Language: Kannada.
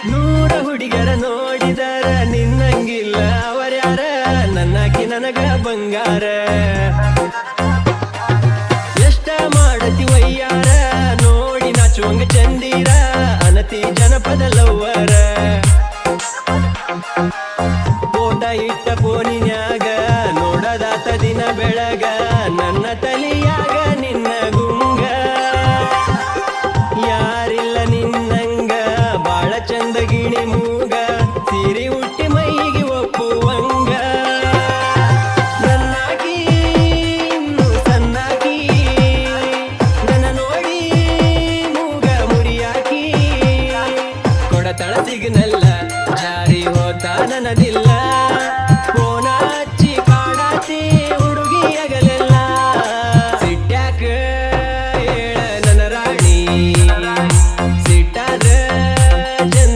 ನೂರ ಹುಡುಗರ ನೋಡಿದರ ನಿನ್ನಂಗಿಲ್ಲ ಅವರ್ಯಾರ ನನ್ನಾಕಿ ನನಗ ಬಂಗಾರ ಎಷ್ಟ ಮಾಡತಿ ವಯ್ಯಾರ ನೋಡಿ ನಾಚುವಂಗ ಚಂದೀರ ಅನತಿ ಜನಪದ ಲವ್ವರ ಫೋಟ ಇಟ್ಟ ಫೋನಿನ್ಯಾಗ ನೋಡದಾತ ದಿನ ಬೆಳಗ ನನ್ನ ತಲಿಯಾಗ ನಿನ್ನ ಗುಂಗ ಯಾರಿಲ್ಲ ನಿನ್ನಂಗ ಬಾಳ ಚಂದ ಗಿಣಿ ಮೂಗ ಸೀರಿ ಹುಟ್ಟಿ ಮೈಗೆ ಒಪ್ಪುವಂಗ ನನ್ನಾಕಿ ಇನ್ನು ಸನ್ನಾಕಿ ನನ್ನ ನೋಡಿ ಮೂಗ ಮುರಿಯಾಕಿ ಕೊಡತಳ ಸಿಗ್ನಲ್ಲ ಜಾರಿ ಹೋತ ನನದಿಲ್ಲ